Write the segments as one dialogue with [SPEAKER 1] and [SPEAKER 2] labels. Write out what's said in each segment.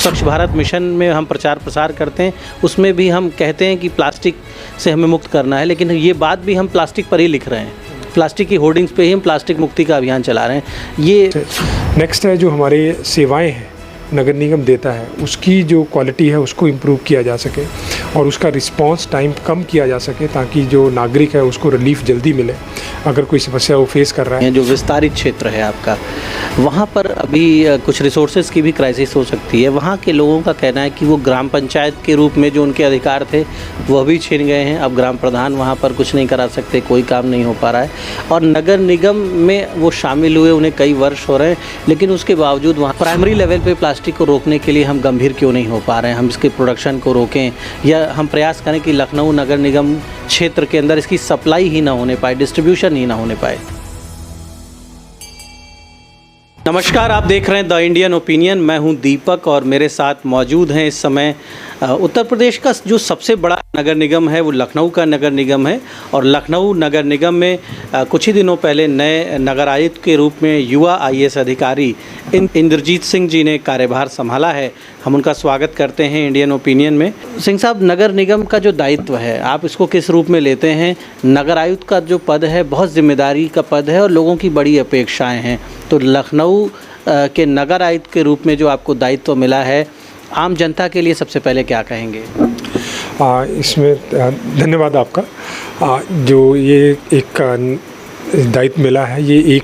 [SPEAKER 1] स्वच्छ भारत मिशन में हम प्रचार प्रसार करते हैं, उसमें भी हम कहते हैं कि प्लास्टिक से हमें मुक्त करना है, लेकिन ये बात भी हम प्लास्टिक पर ही लिख रहे हैं। प्लास्टिक की होर्डिंग्स पे ही हम प्लास्टिक मुक्ति का अभियान चला रहे हैं। ये
[SPEAKER 2] नेक्स्ट है जो हमारे सेवाएं हैं नगर निगम देता है, उसकी जो क्वालिटी है उसको इम्प्रूव किया जा सके और उसका रिस्पांस टाइम कम किया जा सके, ताकि जो नागरिक है उसको रिलीफ जल्दी मिले अगर कोई समस्या वो फेस कर रहा है।
[SPEAKER 1] जो विस्तारित क्षेत्र है आपका, वहाँ पर अभी कुछ रिसोर्सेज की भी क्राइसिस हो सकती है। वहाँ के लोगों का कहना है कि वो ग्राम पंचायत के रूप में जो उनके अधिकार थे वह भी छीन गए हैं। अब ग्राम प्रधान वहाँ पर कुछ नहीं करा सकते, कोई काम नहीं हो पा रहा है, और नगर निगम में वो शामिल हुए उन्हें कई वर्ष हो रहे हैं, लेकिन उसके बावजूद वहाँ प्राइमरी लेवल पे प्लास्टिक को रोकने के लिए हम गंभीर क्यों नहीं हो पा रहे हैं। हम इसके प्रोडक्शन को रोकें या हम प्रयास करें कि लखनऊ नगर निगम क्षेत्र के अंदर इसकी सप्लाई ही ना होने पाए, डिस्ट्रीब्यूशन ही ना होने पाए। नमस्कार, आप देख रहे हैं द इंडियन ओपिनियन। मैं हूं दीपक और मेरे साथ मौजूद हैं इस समय उत्तर प्रदेश का जो सबसे बड़ा नगर निगम है वो लखनऊ का नगर निगम है, और लखनऊ नगर निगम में कुछ ही दिनों पहले नए नगर आयुक्त के रूप में युवा IAS अधिकारी इंद्रजीत सिंह जी ने कार्यभार संभाला है। हम उनका स्वागत करते हैं इंडियन ओपिनियन में। सिंह साहब, नगर निगम का जो दायित्व है आप इसको किस रूप में लेते हैं? नगर आयुक्त का जो पद है बहुत जिम्मेदारी का पद है और लोगों की बड़ी अपेक्षाएँ हैं, तो लखनऊ के नगर आयुक्त के रूप में जो आपको दायित्व मिला है, आम जनता के लिए सबसे पहले क्या कहेंगे?
[SPEAKER 2] इसमें धन्यवाद आपका। जो ये एक दायित्व मिला है, ये एक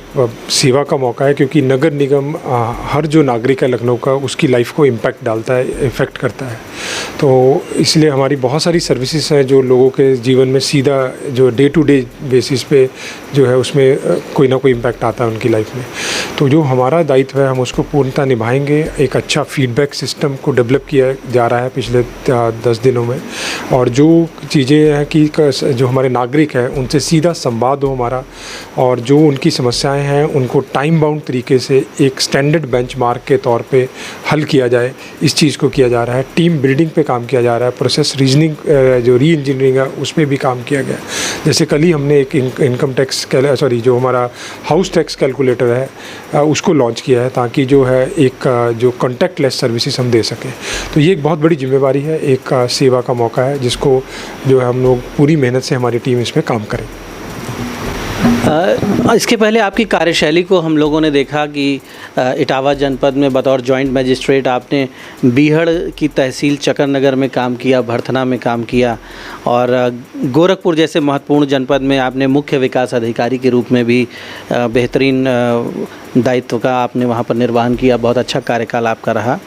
[SPEAKER 2] सेवा का मौका है, क्योंकि नगर निगम हर जो नागरिक है लखनऊ का उसकी लाइफ को इम्पैक्ट डालता है, इफ़ेक्ट करता है। तो इसलिए हमारी बहुत सारी सर्विसेज हैं जो लोगों के जीवन में सीधा जो डे टू डे बेसिस पे जो है उसमें कोई ना कोई इम्पैक्ट आता है उनकी लाइफ में। तो जो हमारा दायित्व है हम उसको पूर्णतः निभाएंगे। एक अच्छा फीडबैक सिस्टम को डेवलप किया जा रहा है पिछले 10 दिनों में, और जो चीज़ें हैं कि जो हमारे नागरिक हैं उनसे सीधा संवाद हो हमारा, और जो उनकी समस्याएं हैं उनको टाइम बाउंड तरीके से एक स्टैंडर्ड बेंचमार्क के तौर पे हल किया जाए, इस चीज़ को किया जा रहा है। टीम बिल्डिंग पे काम किया जा रहा है, प्रोसेस रीजनिंग जो री इंजीनियरिंग है उस पर भी काम किया गया। जैसे कल ही हमने एक इनकम टैक्स जो हमारा हाउस टैक्स कैलकुलेटर है उसको लॉन्च किया है, ताकि जो है एक जो कॉन्टैक्टलेस सर्विसेज हम दे सकें। तो ये एक बहुत बड़ी जिम्मेवारी है, एक सेवा का मौका है जिसको जो है हम लोग पूरी मेहनत से हमारी टीम इस पर काम करें।
[SPEAKER 1] इसके पहले आपकी कार्यशैली को हम लोगों ने देखा कि इटावा जनपद में बतौर जॉइंट मजिस्ट्रेट आपने बीहड़ की तहसील चकरनगर में काम किया, भरथना में काम किया, और गोरखपुर जैसे महत्वपूर्ण जनपद में आपने मुख्य विकास अधिकारी के रूप में भी बेहतरीन दायित्व का आपने वहाँ पर निर्वहन किया। बहुत अच्छा कार्यकाल आपका रहा।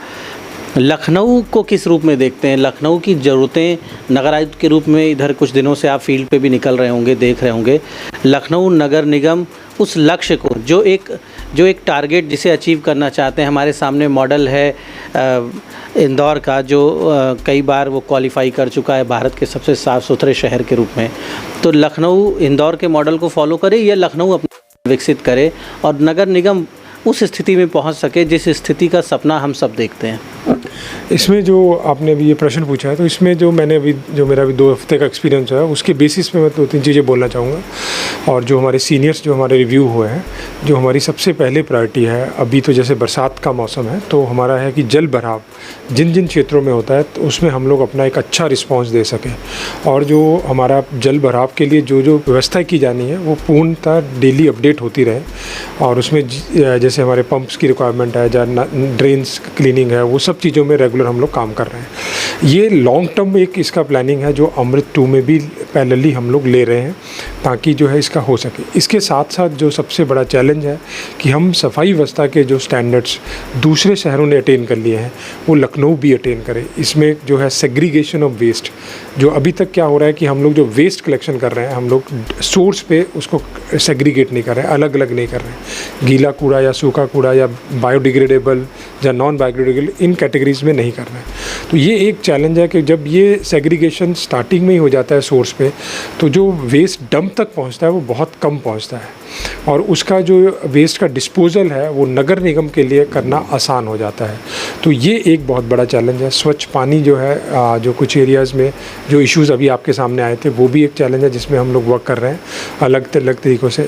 [SPEAKER 1] लखनऊ को किस रूप में देखते हैं? लखनऊ की ज़रूरतें नगर आयुक्त के रूप में, इधर कुछ दिनों से आप फील्ड पे भी निकल रहे होंगे, देख रहे होंगे, लखनऊ नगर निगम उस लक्ष्य को जो एक टारगेट जिसे अचीव करना चाहते हैं, हमारे सामने मॉडल है इंदौर का, जो कई बार वो क्वालिफाई कर चुका है भारत के सबसे साफ़ सुथरे शहर के रूप में। तो लखनऊ इंदौर के मॉडल को फॉलो करे या लखनऊ अपना विकसित करे और नगर निगम उस स्थिति में पहुंच सके जिस स्थिति का सपना हम सब देखते हैं?
[SPEAKER 2] इसमें जो आपने अभी ये प्रश्न पूछा है, तो इसमें जो मेरा अभी 2 हफ्ते का एक्सपीरियंस है उसके बेसिस पे मैं 2-3 चीज़ें बोलना चाहूँगा। और जो हमारे सीनियर्स जो हमारे रिव्यू हुए हैं, जो हमारी सबसे पहले प्रायोरिटी है, अभी तो जैसे बरसात का मौसम है तो हमारा है कि जल भराव जिन जिन क्षेत्रों में होता है तो उसमें हम लोग अपना एक अच्छा रिस्पॉन्स दे सकें, और जो हमारा जल भराव के लिए जो व्यवस्था की जानी है वो पूर्णतः डेली अपडेट होती रहे, और उसमें जैसे हमारे पंप्स की रिक्वायरमेंट है, जहाँ ड्रेन्स क्लीनिंग है, वो सब चीज़ों में रेगुलर हम लोग काम कर रहे हैं। ये लॉन्ग टर्म एक इसका प्लानिंग है जो अमृत 2 में भी पैरेलली हम लोग ले रहे हैं, ताकि जो है इसका हो सके। इसके साथ साथ जो सबसे बड़ा चैलेंज है कि हम सफाई व्यवस्था के जो स्टैंडर्ड्स दूसरे शहरों ने अटेन कर लिए हैं वो लखनऊ भी अटेन करे। इसमें जो है सेग्रीगेशन ऑफ वेस्ट, जो अभी तक क्या हो रहा है कि हम लोग जो वेस्ट कलेक्शन कर रहे हैं हम लोग सोर्स पे उसको सेग्रीगेट नहीं कर रहे हैं, अलग अलग नहीं कर रहे हैं। गीला कूड़ा या सूखा कूड़ा या बायोडिग्रेडेबल या नॉन बायोडिग्रेडेबल इन कैटेगरीज में नहीं कर रहे हैं। तो ये एक चैलेंज है कि जब ये सेग्रीगेशन स्टार्टिंग में ही हो जाता है सोर्स पे, तो जो वेस्ट डंप तक पहुंचता है वो बहुत कम पहुंचता है, और उसका जो वेस्ट का डिस्पोजल है वो नगर निगम के लिए करना आसान हो जाता है। तो ये एक बहुत बड़ा चैलेंज है। स्वच्छ पानी जो है, जो कुछ एरियाज़ में जो इश्यूज़ अभी आपके सामने आए थे वो भी एक चैलेंज है जिसमें हम लोग वर्क कर रहे हैं अलग अलग तरीक़ों से।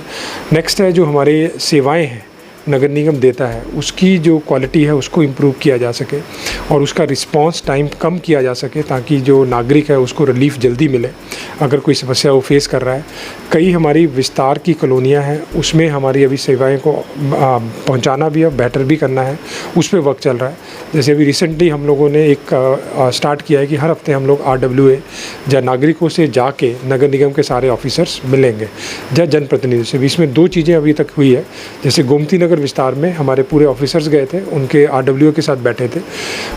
[SPEAKER 2] नेक्स्ट है जो हमारे सेवाएं हैं नगर निगम देता है उसकी जो क्वालिटी है उसको इम्प्रूव किया जा सके और उसका रिस्पांस टाइम कम किया जा सके, ताकि जो नागरिक है उसको रिलीफ जल्दी मिले अगर कोई समस्या वो फेस कर रहा है। कई हमारी विस्तार की कॉलोनियाँ हैं, उसमें हमारी अभी सेवाएं को पहुंचाना भी है, बेटर भी करना है, उस पर वर्क चल रहा है। जैसे अभी रिसेंटली हम लोगों ने एक स्टार्ट किया है कि हर हफ्ते हम लोग RWA या नागरिकों से जाके नगर निगम के सारे ऑफिसर्स मिलेंगे या जनप्रतिनिधि से भी। इसमें 2 चीज़ें अभी तक हुई है। जैसे गोमती नगर विस्तार में हमारे पूरे ऑफिसर्स गए थे, उनके RWA के साथ बैठे थे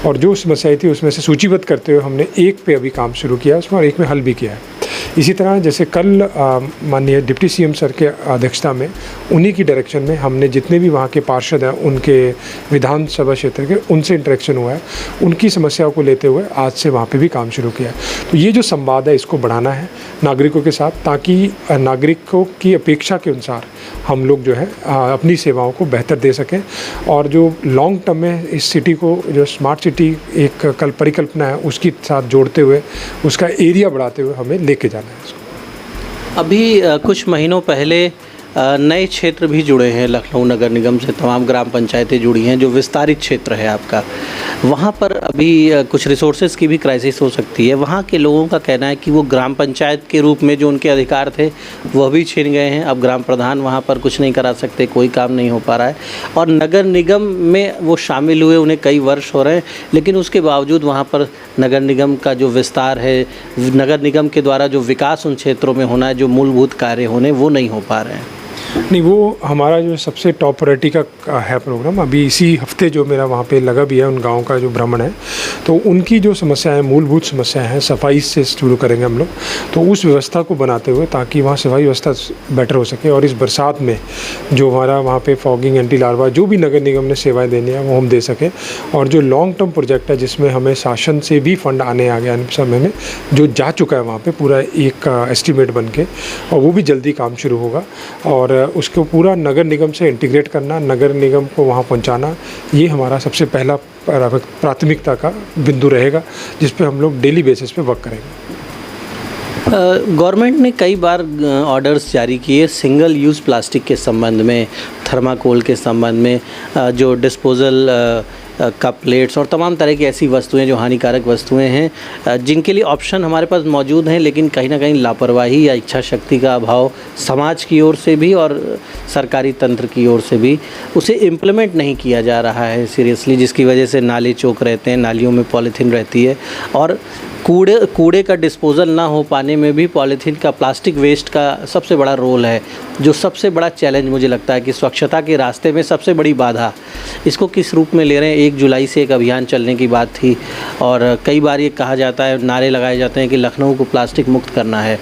[SPEAKER 2] और जो समस्याएं थी उसमें से सूचीबद्ध करते हुए हमने एक पे अभी काम शुरू किया उसमें और एक में हल भी किया है। इसी तरह जैसे कल माननीय डिप्टी CM सर के अध्यक्षता में उन्हीं की डायरेक्शन में हमने जितने भी वहाँ के पार्षद हैं उनके विधानसभा क्षेत्र के उनसे इंटरेक्शन हुआ है, उनकी समस्याओं को लेते हुए आज से वहाँ पे भी काम शुरू किया है। तो ये जो संवाद है इसको बढ़ाना है नागरिकों के साथ, ताकि नागरिकों की अपेक्षा के अनुसार हम लोग जो है अपनी सेवाओं को बेहतर दे सकें और जो लॉन्ग टर्म में इस सिटी को जो स्मार्ट सिटी एक परिकल्पना है उसके साथ जोड़ते हुए उसका एरिया बढ़ाते हुए हमें लेके जाना है इसको।
[SPEAKER 1] अभी कुछ महीनों पहले नए क्षेत्र भी जुड़े हैं लखनऊ नगर निगम से, तमाम ग्राम पंचायतें जुड़ी हैं जो विस्तारित क्षेत्र है आपका। वहाँ पर अभी कुछ रिसोर्सेज की भी क्राइसिस हो सकती है। वहाँ के लोगों का कहना है कि वो ग्राम पंचायत के रूप में जो उनके अधिकार थे वह भी छीन गए हैं। अब ग्राम प्रधान वहाँ पर कुछ नहीं करा सकते, कोई काम नहीं हो पा रहा है और नगर निगम में वो शामिल हुए उन्हें कई वर्ष हो रहे हैं, लेकिन उसके बावजूद वहाँ पर नगर निगम का जो विस्तार है, नगर निगम के द्वारा जो विकास उन क्षेत्रों में होना है, जो मूलभूत कार्य होने, वो नहीं हो पा रहे हैं।
[SPEAKER 2] नहीं, वो हमारा जो सबसे टॉप प्रायोरिटी का है प्रोग्राम। अभी इसी हफ्ते जो मेरा वहाँ पे लगा भी है, उन गाँव का जो भ्रमण है, तो उनकी जो समस्याएं, मूलभूत समस्याएं हैं, सफाई से शुरू करेंगे हम लोग। तो उस व्यवस्था को बनाते हुए ताकि वहाँ सफाई व्यवस्था बेटर हो सके और इस बरसात में जो हमारा वहाँ पे फॉगिंग, एंटी लार्वा, जो भी नगर निगम ने सेवाएँ देनी है वो हम दे सकें। और जो लॉन्ग टर्म प्रोजेक्ट है जिसमें हमें शासन से भी फंड आने समय में जो जा चुका है वहाँ पर पूरा एक एस्टिमेट बन के, और वो भी जल्दी काम शुरू होगा और उसको पूरा नगर निगम से इंटीग्रेट करना, नगर निगम को वहाँ पहुँचाना, ये हमारा सबसे पहला प्राथमिकता का बिंदु रहेगा जिस पे हम लोग डेली बेसिस पे वर्क करेंगे।
[SPEAKER 1] गवर्नमेंट ने कई बार ऑर्डर्स जारी किए सिंगल यूज़ प्लास्टिक के संबंध में, थर्माकोल के संबंध में, जो डिस्पोजल कप प्लेट्स और तमाम तरह की ऐसी वस्तुएं जो हानिकारक वस्तुएं हैं जिनके लिए ऑप्शन हमारे पास मौजूद हैं, लेकिन कहीं ना कहीं लापरवाही या इच्छा शक्ति का अभाव समाज की ओर से भी और सरकारी तंत्र की ओर से भी उसे इम्प्लीमेंट नहीं किया जा रहा है सीरियसली, जिसकी वजह से नाले चौक रहते हैं, नालियों में पॉलीथीन रहती है और कूड़े का डिस्पोज़ल ना हो पाने में भी पॉलीथीन का, प्लास्टिक वेस्ट का सबसे बड़ा रोल है। जो सबसे बड़ा चैलेंज मुझे लगता है कि स्वच्छता के रास्ते में सबसे बड़ी बाधा, इसको किस रूप में ले रहे हैं। 1 जुलाई से एक अभियान चलने की बात थी और कई बार ये कहा जाता है, नारे लगाए जाते हैं कि लखनऊ को प्लास्टिक मुक्त करना है,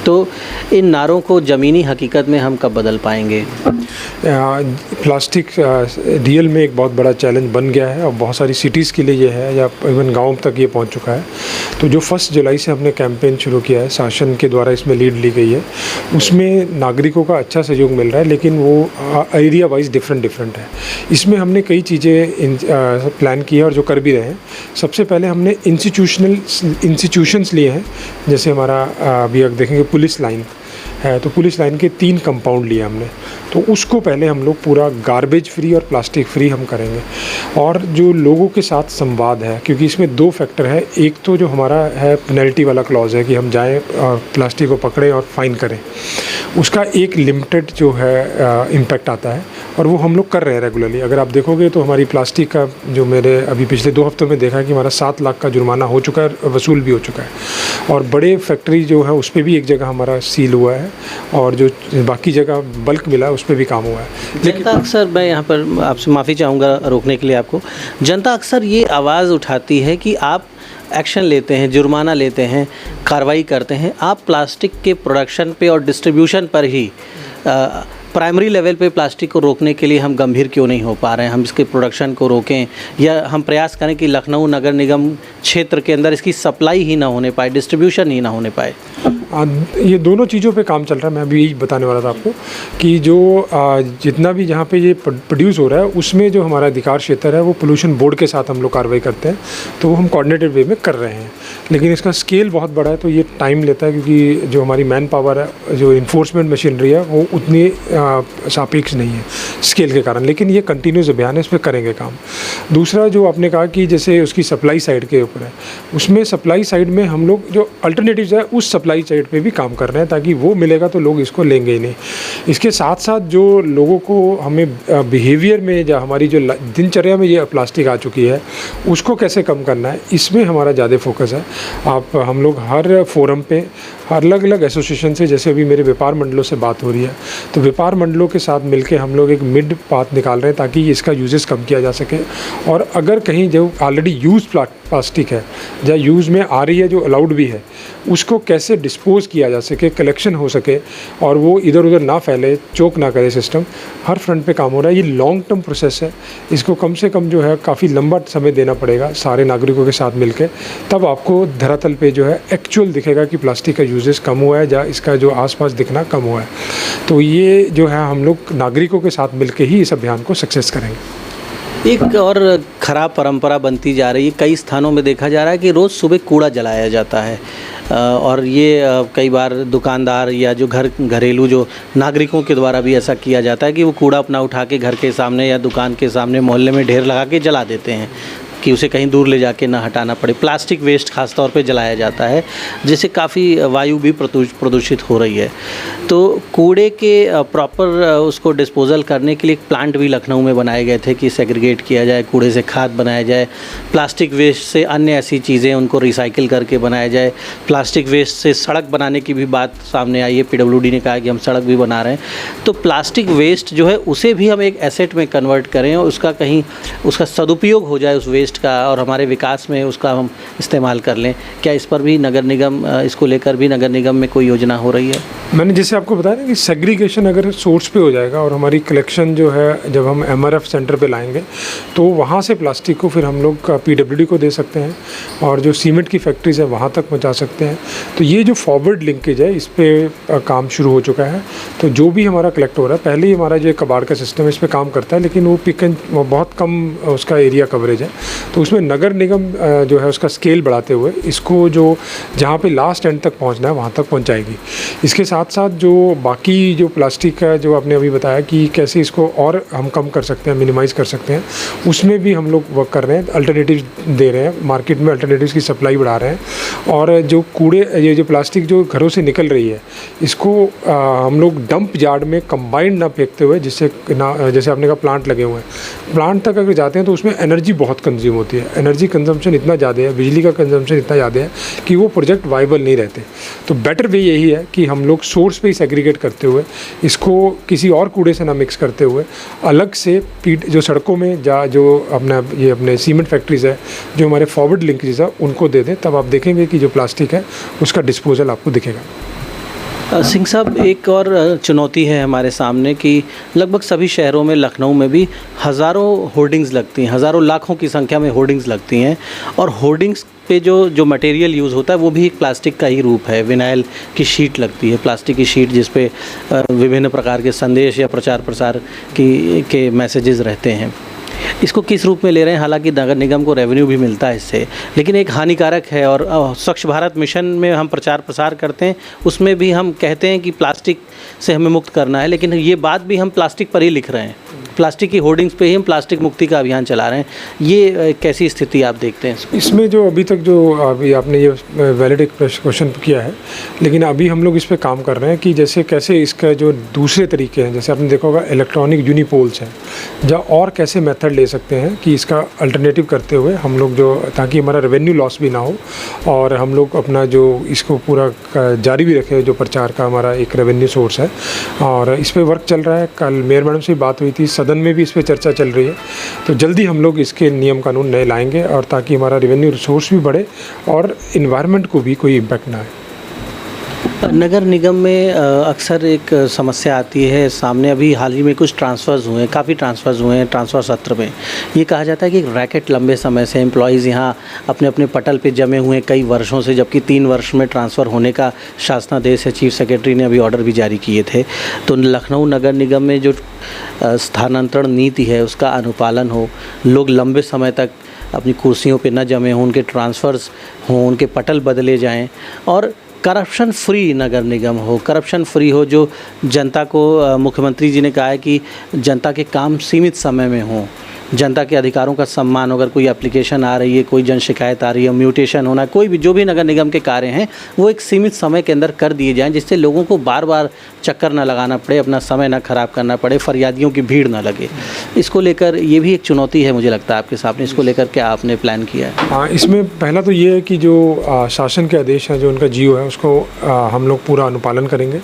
[SPEAKER 1] तो इन नारों को ज़मीनी हकीकत में हम कब बदल पाएंगे?
[SPEAKER 2] प्लास्टिक रियल में एक बहुत बड़ा चैलेंज बन गया है और बहुत सारी सिटीज़ के लिए ये है, या इवन गाँव तक ये पहुंच चुका है। तो जो 1 जुलाई से हमने कैंपेन शुरू किया है, शासन के द्वारा इसमें लीड ली गई है, उसमें नागरिकों का अच्छा सहयोग मिल रहा है, लेकिन वो एरिया वाइज डिफरेंट है। इसमें हमने कई चीज़ें प्लान की है और जो कर भी रहे हैं। सबसे पहले हमने इंस्टीट्यूशंस लिए हैं, जैसे हमारा अभी आप देखेंगे पुलिस लाइन है, तो पुलिस लाइन के 3 कंपाउंड लिए हमने, तो उसको पहले हम लोग पूरा गार्बेज फ्री और प्लास्टिक फ्री हम करेंगे। और जो लोगों के साथ संवाद है, क्योंकि इसमें 2 फैक्टर है, एक तो जो हमारा है पेनल्टी वाला क्लॉज है कि हम जाएं और प्लास्टिक को पकड़ें और फाइन करें, उसका एक लिमिटेड जो है इम्पैक्ट आता है और वो हम लोग कर रहे हैं रेगुलरली। अगर आप देखोगे तो हमारी प्लास्टिक का जो मेरे अभी पिछले 2 हफ्तों में देखा है कि हमारा 7 लाख का जुर्माना हो चुका है, वसूल भी हो चुका है। और बड़े फैक्ट्री जो है उस पर भी एक जगह हमारा सील हुआ है और जो बाकी जगह बल्क मिला है उस पर भी काम हुआ है।
[SPEAKER 1] जनता अक्सर, मैं यहाँ पर आपसे माफ़ी चाहूँगा रोकने के लिए आपको, जनता अक्सर ये आवाज़ उठाती है कि आप एक्शन लेते हैं, जुर्माना लेते हैं, कार्रवाई करते हैं, आप प्लास्टिक के प्रोडक्शन पे और डिस्ट्रीब्यूशन पर ही प्राइमरी लेवल पे प्लास्टिक को रोकने के लिए हम गंभीर क्यों नहीं हो पा रहे हैं? हम इसके प्रोडक्शन को रोकें या हम प्रयास करें कि लखनऊ नगर निगम क्षेत्र के अंदर इसकी सप्लाई ही ना होने पाए, डिस्ट्रीब्यूशन ही ना होने पाए।
[SPEAKER 2] ये दोनों चीज़ों पे काम चल रहा है। मैं अभी यही बताने वाला था आपको कि जो जितना भी जहाँ पे ये प्रोड्यूस हो रहा है उसमें जो हमारा अधिकार क्षेत्र है वो पोल्यूशन बोर्ड के साथ हम लोग कार्रवाई करते हैं, तो वो हम कोऑर्डिनेटेड वे में कर रहे हैं। लेकिन इसका स्केल बहुत बड़ा है, तो ये टाइम लेता है, क्योंकि जो हमारी मैन पावर है, जो इन्फोर्समेंट मशीनरी है, वो उतनी सापेक्ष नहीं है स्केल के कारण। लेकिन ये कंटिन्यूस अभियान है, इस पर करेंगे काम। दूसरा जो आपने कहा कि जैसे उसकी सप्लाई साइड के ऊपर है, उसमें सप्लाई साइड में हम लोग जो अल्टरनेटिव्स है उस सप्लाई साइड पे भी काम कर रहे हैं, ताकि वो मिलेगा तो लोग इसको लेंगे ही नहीं। इसके साथ साथ जो लोगों को हमें बिहेवियर में, जो हमारी जो दिनचर्या में ये प्लास्टिक आ चुकी है, उसको कैसे कम करना है, इसमें हमारा ज़्यादा फोकस है। हम लोग हर फोरम पे अलग अलग एसोसिएशन से, जैसे अभी मेरे व्यापार मंडलों से बात हो रही है, तो व्यापार मंडलों के साथ मिलकर हम लोग एक मिड पाथ निकाल रहे हैं ताकि इसका यूजेस कम किया जा सके। और अगर कहीं जो ऑलरेडी यूज प्लास्टिक है या यूज़ में आ रही है, जो अलाउड भी है, उसको कैसे डिस्पोज़ किया जा सके, कलेक्शन हो सके और वो इधर उधर ना फैले, चोक ना करे सिस्टम, हर फ्रंट पे काम हो रहा है। ये लॉन्ग टर्म प्रोसेस है, इसको कम से कम जो है काफ़ी लंबा समय देना पड़ेगा सारे नागरिकों के साथ मिलकर, तब आपको धरातल पे जो है एक्चुअल दिखेगा कि प्लास्टिक का यूजेस कम हुआ है या इसका जो आसपास दिखना कम हुआ है। तो ये जो है हम लोग नागरिकों के साथ मिलकर ही इस अभियान को सक्सेस करेंगे।
[SPEAKER 1] एक और ख़राब परंपरा बनती जा रही है, कई स्थानों में देखा जा रहा है कि रोज़ सुबह कूड़ा जलाया जाता है और ये कई बार दुकानदार या जो घरेलू जो नागरिकों के द्वारा भी ऐसा किया जाता है कि वो कूड़ा अपना उठा के घर के सामने या दुकान के सामने मोहल्ले में ढेर लगा के जला देते हैं कि उसे कहीं दूर ले जाके ना हटाना पड़े। प्लास्टिक वेस्ट खास तौर पे जलाया जाता है, जिससे काफ़ी वायु भी प्रदूषित हो रही है। तो कूड़े के प्रॉपर उसको डिस्पोजल करने के लिए एक प्लांट भी लखनऊ में बनाए गए थे कि सेग्रीगेट किया जाए, कूड़े से खाद बनाया जाए, प्लास्टिक वेस्ट से अन्य ऐसी चीज़ें उनको रिसाइकिल करके बनाया जाए। प्लास्टिक वेस्ट से सड़क बनाने की भी बात सामने आई है, PWD ने कहा कि हम सड़क भी बना रहे हैं। तो प्लास्टिक वेस्ट जो है उसे भी हम एक एसेट में कन्वर्ट करें और उसका कहीं उसका सदुपयोग हो जाए उस वेस्ट का, और हमारे विकास में उसका हम इस्तेमाल कर लें। क्या इस पर भी नगर निगम, इसको लेकर भी नगर निगम में कोई योजना हो रही है?
[SPEAKER 2] मैंने जैसे आपको बताया ना कि सेग्रीगेशन अगर सोर्स पे हो जाएगा और हमारी कलेक्शन जो है, जब हम MRF सेंटर पे लाएंगे तो वहाँ से प्लास्टिक को फिर हम लोग PWD को दे सकते हैं और जो सीमेंट की फैक्ट्रीज है वहाँ तक पहुँचा सकते हैं। तो ये जो फॉरवर्ड लिंकेज है, इस पर काम शुरू हो चुका है। तो जो भी हमारा कलेक्ट हो रहा है, पहले ही हमारा जो कबाड़ का सिस्टम है इस पर काम करता है, लेकिन वो बहुत कम उसका एरिया कवरेज है। तो उसमें नगर निगम जो है उसका स्केल बढ़ाते हुए इसको जो जहाँ पे लास्ट एंड तक पहुँचना है वहाँ तक पहुँचाएगी। इसके साथ साथ जो बाकी जो प्लास्टिक का जो आपने अभी बताया कि कैसे इसको और हम कम कर सकते हैं, मिनिमाइज़ कर सकते हैं, उसमें भी हम लोग वर्क कर रहे हैं, अल्टरनेटिव दे रहे हैं, मार्केट में अल्टरनेटिव्स की सप्लाई बढ़ा रहे हैं। और जो कूड़े, ये जो प्लास्टिक जो घरों से निकल रही है, इसको हम लोग डंप यार्ड में कंबाइंड ना फेंकते हुए, जिससे ना, जैसे आपने कहा प्लांट लगे हुए हैं, प्लांट तक अगर जाते हैं तो उसमें एनर्जी बहुत कंज्यूम होती है, एनर्जी कंजम्पशन इतना ज़्यादा है, बिजली का कंजम्पशन इतना ज़्यादा है कि वो प्रोजेक्ट वाइबल नहीं रहते। तो बेटर वे यही है कि हम लोग सोर्स पे ही सेग्रीगेट करते हुए, इसको किसी और कूड़े से ना मिक्स करते हुए, अलग से जो सड़कों में जो अपने सीमेंट फैक्ट्रीज़ है, जो हमारे फॉरवर्ड लिंकेज है, उनको दे दें। तब आप देखेंगे कि जो प्लास्टिक है उसका डिस्पोजल आपको दिखेगा।
[SPEAKER 1] सिंह साहब, एक और चुनौती है हमारे सामने कि लगभग सभी शहरों में, लखनऊ में भी हज़ारों होर्डिंग्स लगती हैं, हज़ारों लाखों की संख्या में होर्डिंग्स लगती हैं, और होर्डिंग्स पे जो मटेरियल यूज़ होता है वो भी प्लास्टिक का ही रूप है। विनाइल की शीट लगती है, प्लास्टिक की शीट, जिस पे विभिन्न प्रकार के संदेश या प्रचार प्रसार के मैसेजेस रहते हैं। इसको किस रूप में ले रहे हैं? हालांकि नगर निगम को रेवेन्यू भी मिलता है इससे, लेकिन एक हानिकारक है। और स्वच्छ भारत मिशन में हम प्रचार प्रसार करते हैं, उसमें भी हम कहते हैं कि प्लास्टिक से हमें मुक्त करना है, लेकिन ये बात भी हम प्लास्टिक पर ही लिख रहे हैं, प्लास्टिक की होर्डिंग्स पे ही हम प्लास्टिक मुक्ति का अभियान चला रहे हैं। ये कैसी स्थिति आप देखते हैं
[SPEAKER 2] इसमें? जो अभी तक जो अभी आपने ये वैलिड एक क्वेश्चन किया है, लेकिन अभी हम लोग इस पे काम कर रहे हैं कि जैसे कैसे इसका जो दूसरे तरीके हैं, जैसे आपने देखा होगा इलेक्ट्रॉनिक यूनिपोल्स हैं, या और कैसे मेथड ले सकते हैं कि इसका अल्टरनेटिव करते हुए हम लोग जो, ताकि हमारा रेवेन्यू लॉस भी ना हो और हम लोग अपना जो इसको पूरा जारी भी रखें, जो प्रचार का हमारा एक रेवेन्यू सोर्स है। और इस पर वर्क चल रहा है। कल मेयर मैडम से बात हुई थी, सदन में भी इस पर चर्चा चल रही है। तो जल्दी हम लोग इसके नियम कानून नए लाएंगे, और ताकि हमारा रेवेन्यू सोर्स भी बढ़े और इन्वायरमेंट को भी कोई इम्पैक्ट ना आए।
[SPEAKER 1] नगर निगम में अक्सर एक समस्या आती है सामने। अभी हाल ही में कुछ ट्रांसफ़र्स हुए हैं, काफ़ी ट्रांसफ़र्स हुए हैं ट्रांसफ़र सत्र में। ये कहा जाता है कि एक रैकेट लंबे समय से एम्प्लॉइज़ यहाँ अपने अपने पटल पे जमे हुए हैं कई वर्षों से, जबकि 3 वर्ष में ट्रांसफ़र होने का शासनादेश है। चीफ सेक्रेटरी ने अभी ऑर्डर भी जारी किए थे। तो लखनऊ नगर निगम में जो स्थानांतरण नीति है उसका अनुपालन हो, लोग लंबे समय तक अपनी कुर्सियों पे न जमे हों, उनके ट्रांसफ़र्स हों, उनके पटल बदले जाएं और करप्शन फ्री नगर निगम हो, करप्शन फ्री हो। जो जनता को मुख्यमंत्री जी ने कहा है कि जनता के काम सीमित समय में हों, जनता के अधिकारों का सम्मान। अगर कोई एप्लीकेशन आ रही है, कोई जन शिकायत आ रही है, म्यूटेशन होना, कोई भी जो भी नगर निगम के कार्य हैं वो एक सीमित समय के अंदर कर दिए जाएं, जिससे लोगों को बार बार चक्कर ना लगाना पड़े, अपना समय ना ख़राब करना पड़े, फरियादियों की भीड़ ना लगे। इसको लेकर ये भी एक चुनौती है मुझे लगता है आपके सामने। इसको लेकर क्या आपने प्लान किया है?
[SPEAKER 2] हाँ, इसमें पहला तो ये है कि जो शासन के आदेश हैं, जो उनका जियो है, उसको हम लोग पूरा अनुपालन करेंगे।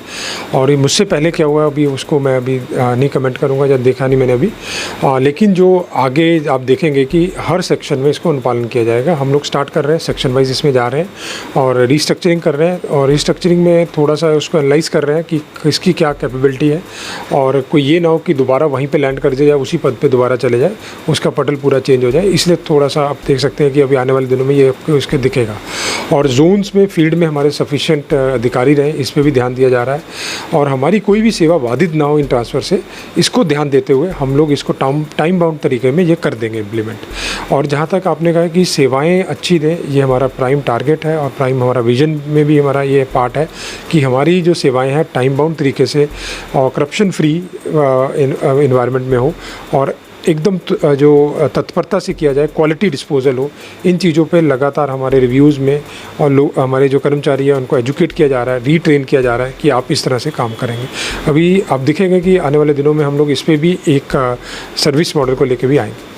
[SPEAKER 2] और ये मुझसे पहले क्या हुआ अभी उसको मैं अभी नहीं कमेंट करूँगा, जब देखा नहीं मैंने अभी। लेकिन जो आगे आप देखेंगे कि हर सेक्शन में इसको अनुपालन किया जाएगा। हम लोग स्टार्ट कर रहे हैं, सेक्शन वाइज इसमें जा रहे हैं और रिस्ट्रक्चरिंग कर रहे हैं। और रिस्ट्रक्चरिंग में थोड़ा सा उसको एनालाइज कर रहे हैं कि इसकी क्या कैपेबिलिटी है, और कोई ये ना हो कि दोबारा वहीं पे लैंड कर जाए, उसी पद पे दोबारा चले जाए, उसका पटल पूरा चेंज हो जाए। इसलिए थोड़ा सा आप देख सकते हैं कि अभी आने वाले दिनों में ये आपको इसके दिखेगा। और जोन्स में फील्ड में हमारे सफिशिएंट अधिकारी रहें, इस पर भी ध्यान दिया जा रहा है। और हमारी कोई भी सेवा बाधित ना हो इन ट्रांसफ़र से, इसको ध्यान देते हुए हम लोग इसको टाइम बाउंड तरीके में ये कर देंगे इम्प्लीमेंट। और जहाँ तक आपने कहा कि सेवाएं अच्छी दें, ये हमारा प्राइम टारगेट है और प्राइम हमारा विजन में भी हमारा ये पार्ट है कि हमारी जो सेवाएं हैं टाइम बाउंड तरीके से और करप्शन फ्री इन्वायरमेंट में हो, और एकदम जो तत्परता से किया जाए, क्वालिटी डिस्पोजल हो। इन चीज़ों पे लगातार हमारे रिव्यूज़ में और लोग, हमारे जो कर्मचारी हैं, उनको एजुकेट किया जा रहा है, रीट्रेन किया जा रहा है कि आप इस तरह से काम करेंगे। अभी आप दिखेंगे कि आने वाले दिनों में हम लोग इस पर भी एक सर्विस मॉडल को लेकर भी आएंगे।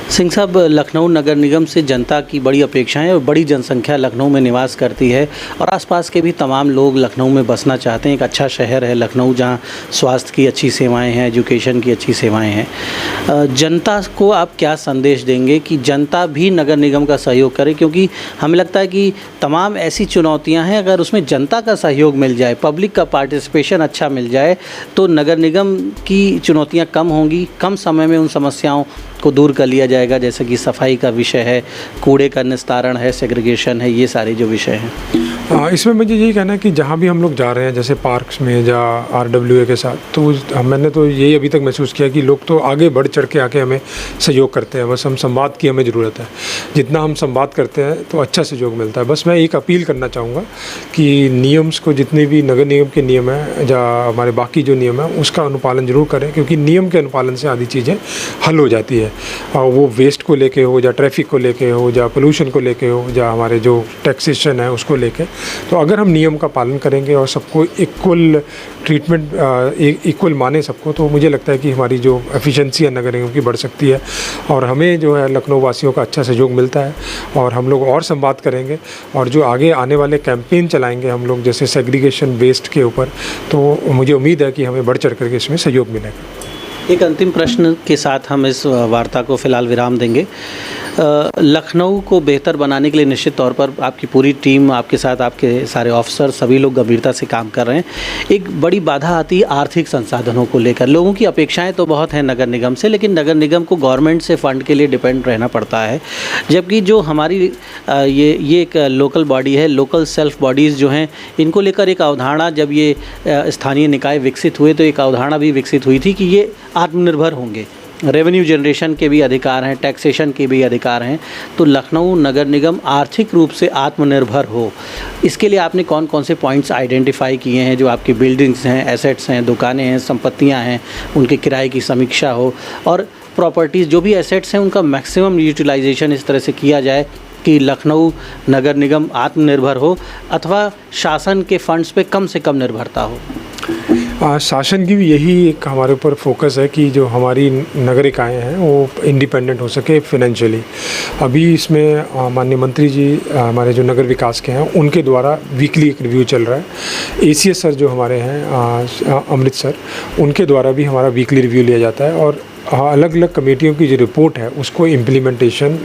[SPEAKER 1] सिंह साहब, लखनऊ नगर निगम से जनता की बड़ी अपेक्षाएं और बड़ी जनसंख्या लखनऊ में निवास करती है और आसपास के भी तमाम लोग लखनऊ में बसना चाहते हैं। एक अच्छा शहर है लखनऊ, जहां स्वास्थ्य की अच्छी सेवाएं हैं, एजुकेशन की अच्छी सेवाएं हैं। जनता को आप क्या संदेश देंगे कि जनता भी नगर निगम का सहयोग करे? क्योंकि हमें लगता है कि तमाम ऐसी चुनौतियाँ हैं, अगर उसमें जनता का सहयोग मिल जाए, पब्लिक का पार्टिसिपेशन अच्छा मिल जाए, तो नगर निगम की चुनौतियाँ कम होंगी। कम समय में उन समस्याओं को दूर कर लिया जाएगा, जैसे कि सफाई का विषय है, कूड़े का निस्तारण है, सेग्रीगेशन है, ये सारे जो विषय हैं।
[SPEAKER 2] इसमें मुझे यही कहना है कि जहाँ भी हम लोग जा रहे हैं, जैसे पार्क्स में या RWA के साथ, तो मैंने तो यही अभी तक महसूस किया कि लोग तो आगे बढ़ चढ़ के आके हमें सहयोग करते हैं। बस हम संवाद की हमें ज़रूरत है। जितना हम संवाद करते हैं तो अच्छा सहयोग मिलता है। बस मैं एक अपील करना चाहूँगा कि नियम्स को, जितने भी नगर निगम के नियम हैं या हमारे बाकी जो नियम हैं, उसका अनुपालन ज़रूर करें, क्योंकि नियम के अनुपालन से आधी चीज़ें हल हो जाती है। और वो वेस्ट को लेके हो, या ट्रैफिक को लेके हो, या पोल्यूशन को लेके हो, या हमारे जो टैक्सेशन है उसको लेके। तो अगर हम नियम का पालन करेंगे और सबको इक्वल ट्रीटमेंट, इक्वल माने सबको, तो मुझे लगता है कि हमारी जो एफिशिएंसी है नगर निगम की बढ़ सकती है। और हमें जो है लखनऊ वासियों का अच्छा सहयोग मिलता है और हम लोग और संवाद करेंगे। और जो आगे आने वाले कैंपेन चलाएंगे हम लोग, जैसे सेग्रीगेशन वेस्ट के ऊपर, तो मुझे उम्मीद है कि हमें बढ़ चढ़ करके इसमें सहयोग मिलेगा।
[SPEAKER 1] एक अंतिम प्रश्न के साथ हम इस वार्ता को फ़िलहाल विराम देंगे। लखनऊ को बेहतर बनाने के लिए निश्चित तौर पर आपकी पूरी टीम, आपके साथ आपके सारे ऑफिसर, सभी लोग गंभीरता से काम कर रहे हैं। एक बड़ी बाधा आती है आर्थिक संसाधनों को लेकर। लोगों की अपेक्षाएं तो बहुत हैं नगर निगम से, लेकिन नगर निगम को गवर्नमेंट से फ़ंड के लिए डिपेंड रहना पड़ता है। जबकि जो हमारी ये एक लोकल बॉडी है, लोकल सेल्फ बॉडीज़ जो हैं, इनको लेकर एक अवधारणा, जब ये स्थानीय निकाय विकसित हुए तो एक अवधारणा भी विकसित हुई थी कि ये आत्मनिर्भर होंगे, रेवेन्यू जनरेशन के भी अधिकार हैं, टैक्सेशन के भी अधिकार हैं। तो लखनऊ नगर निगम आर्थिक रूप से आत्मनिर्भर हो, इसके लिए आपने कौन कौन से पॉइंट्स आइडेंटिफाई किए हैं? जो आपकी बिल्डिंग्स हैं, एसेट्स हैं, दुकानें हैं, संपत्तियां हैं, उनके किराए की समीक्षा हो, और प्रॉपर्टीज़ जो भी एसेट्स हैं उनका मैक्सिमम यूटिलाइजेशन इस तरह से किया जाए कि लखनऊ नगर निगम आत्मनिर्भर हो, अथवा शासन के फंड्स पे कम से कम निर्भरता हो।
[SPEAKER 2] शासन की भी यही एक हमारे ऊपर फोकस है कि जो हमारी नगर निकाय हैं वो इंडिपेंडेंट हो सके फाइनेंशियली। अभी इसमें माननीय मंत्री जी हमारे जो नगर विकास के हैं उनके द्वारा वीकली एक रिव्यू चल रहा है। ACS सर जो हमारे हैं अमृतसर, उनके द्वारा भी हमारा वीकली रिव्यू लिया जाता है। और अलग अलग कमेटियों की जो रिपोर्ट है उसको इम्प्लीमेंटेशन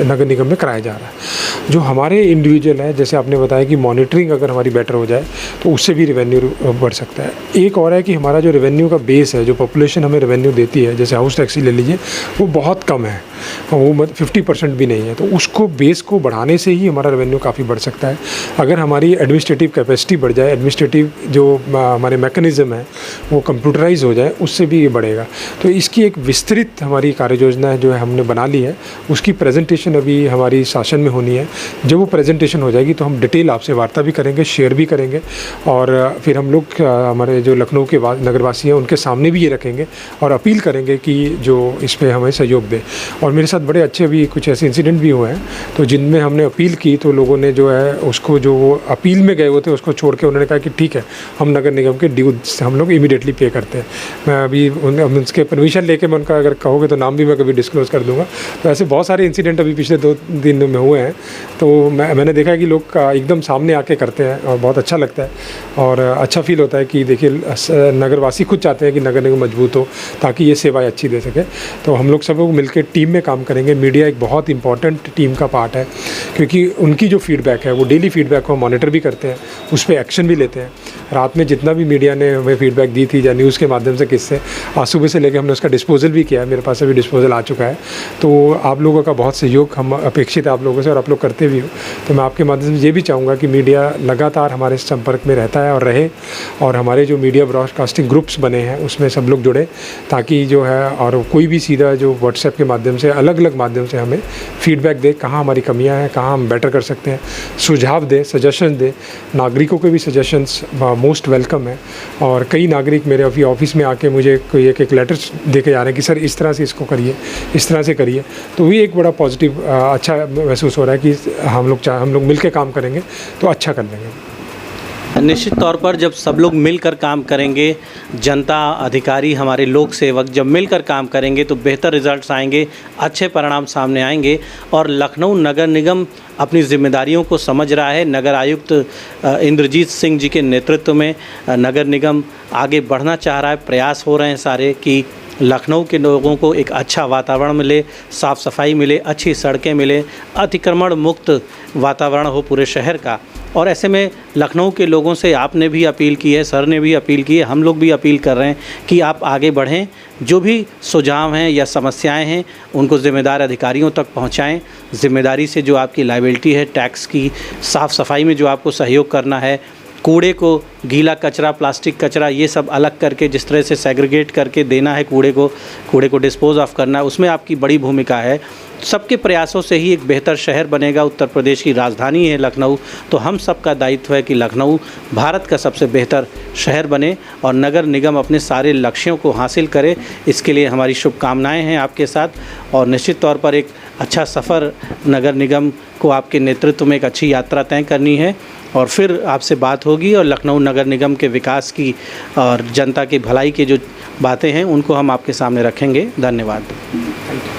[SPEAKER 2] नगर निगम में कराया जा रहा है। जो हमारे इंडिविजुअल है, जैसे आपने बताया कि मॉनिटरिंग अगर हमारी बेटर हो जाए तो उससे भी रेवेन्यू बढ़ सकता है। एक और है कि हमारा जो रेवेन्यू का बेस है, जो पॉपुलेशन हमें रेवेन्यू देती है, जैसे हाउस टैक्स ले लीजिए, वो बहुत कम है, वो 50% भी नहीं है। तो उसको बेस को बढ़ाने से ही हमारा रेवेन्यू काफ़ी बढ़ सकता है। अगर हमारी एडमिनिस्ट्रेटिव कैपेसिटी बढ़ जाए, एडमिनिस्ट्रेटिव जो हमारे मैकेनिज़्म है वो कंप्यूटराइज हो जाए, उससे भी ये बढ़ेगा। तो इसकी एक विस्तृत हमारी कार्य योजना है जो है हमने बना ली है। उसकी प्रेजेंटेशन अभी हमारी शासन में होनी है। जब वो प्रेजेंटेशन हो जाएगी तो हम डिटेल आपसे वार्ता भी करेंगे, शेयर भी करेंगे, और फिर हम लोग हमारे जो लखनऊ के नगरवासी हैं उनके सामने भी ये रखेंगे और अपील करेंगे कि जो इस पर हमें सहयोग दे। और मेरे साथ बड़े अच्छे भी कुछ ऐसे इंसिडेंट भी हुए हैं तो जिनमें हमने अपील की तो लोगों ने जो है उसको, जो वो अपील में गए हुए थे उसको छोड़ के उन्होंने कहा कि ठीक है, हम नगर निगम के ड्यू हम लोग इमीडिएटली पे करते हैं। मैं अभी उनके परमिशन लेके मैं उनका, अगर कहोगे तो नाम भी मैं कभी डिस्क्लोज़ कर दूंगा। तो ऐसे बहुत सारे इंसिडेंट अभी पिछले 2 दिन में हुए हैं। तो मैंने देखा है कि लोग एकदम सामने आके करते हैं और बहुत अच्छा लगता है और अच्छा फील होता है कि देखिए नगरवासी खुद चाहते हैं कि नगर निगम मजबूत हो ताकि ये सेवाएं अच्छी दे सके। तो हम लोग सब लोग मिलकर टीम में काम करेंगे। मीडिया एक बहुत इंपॉर्टेंट टीम का पार्ट है क्योंकि उनकी जो फीडबैक है वो डेली फीडबैक को हम मॉनिटर भी करते हैं, उस पर एक्शन भी लेते हैं। रात में जितना भी मीडिया ने हमें फीडबैक दी थी या न्यूज़ के माध्यम से किससे, आज सुबह से लेकर हमने उसका डिस्पोजल भी किया है। मेरे पास अभी डिस्पोजल आ चुका है। तो आप लोगों का बहुत सहयोग हम अपेक्षित है आप लोगों से और आप लोग करते भी हो। तो मैं आपके माध्यम से ये भी चाहूँगा कि मीडिया लगातार हमारे संपर्क में रहता है और रहे, और हमारे जो मीडिया ब्रॉडकास्टिंग ग्रुप्स बने हैं उसमें सब लोग जुड़े, ताकि जो है और कोई भी सीधा जो व्हाट्सएप के माध्यम से, अलग अलग माध्यम से हमें फीडबैक दे, कहाँ हमारी कमियाँ हैं, कहाँ हम बेटर कर सकते हैं, सुझाव दे, सजेशन दे। नागरिकों के भी सजेशंस मोस्ट वेलकम है। और कई नागरिक मेरे अभी ऑफिस में आके मुझे कोई एक लेटर्स दे के जा रहे हैं कि सर इस तरह से इसको करिए, इस तरह से करिए। तो भी एक बड़ा पॉजिटिव अच्छा महसूस हो रहा है कि हम लोग मिलकर काम करेंगे तो अच्छा कर लेंगे।
[SPEAKER 1] निश्चित तौर पर जब सब लोग मिलकर काम करेंगे, जनता, अधिकारी, हमारे लोक सेवक जब मिलकर काम करेंगे तो बेहतर रिजल्ट्स आएंगे, अच्छे परिणाम सामने आएंगे। और लखनऊ नगर निगम अपनी जिम्मेदारियों को समझ रहा है। नगर आयुक्त इंद्रजीत सिंह जी के नेतृत्व में नगर निगम आगे बढ़ना चाह रहा है। प्रयास हो रहे हैं सारे कि लखनऊ के लोगों को एक अच्छा वातावरण मिले, साफ़ सफाई मिले, अच्छी सड़कें मिले, अतिक्रमण मुक्त वातावरण हो पूरे शहर का। और ऐसे में लखनऊ के लोगों से आपने भी अपील की है, सर ने भी अपील की है, हम लोग भी अपील कर रहे हैं कि आप आगे बढ़ें। जो भी सुझाव हैं या समस्याएं हैं उनको ज़िम्मेदार अधिकारियों तक पहुंचाएं। ज़िम्मेदारी से जो आपकी लायबिलिटी है, टैक्स की, साफ़ सफाई में जो आपको सहयोग करना है, कूड़े को, गीला कचरा, प्लास्टिक कचरा, ये सब अलग करके जिस तरह से सेग्रीगेट करके देना है, कूड़े को डिस्पोज ऑफ करना है, उसमें आपकी बड़ी भूमिका है। सबके प्रयासों से ही एक बेहतर शहर बनेगा। उत्तर प्रदेश की राजधानी है लखनऊ, तो हम सबका दायित्व है कि लखनऊ भारत का सबसे बेहतर शहर बने और नगर निगम अपने सारे लक्ष्यों को हासिल करे। इसके लिए हमारी शुभकामनाएं हैं आपके साथ। और निश्चित तौर पर एक अच्छा सफ़र नगर निगम को आपके नेतृत्व में एक अच्छी यात्रा तय करनी है और फिर आपसे बात होगी और लखनऊ नगर निगम के विकास की और जनता की भलाई की जो बातें हैं उनको हम आपके सामने रखेंगे। धन्यवाद।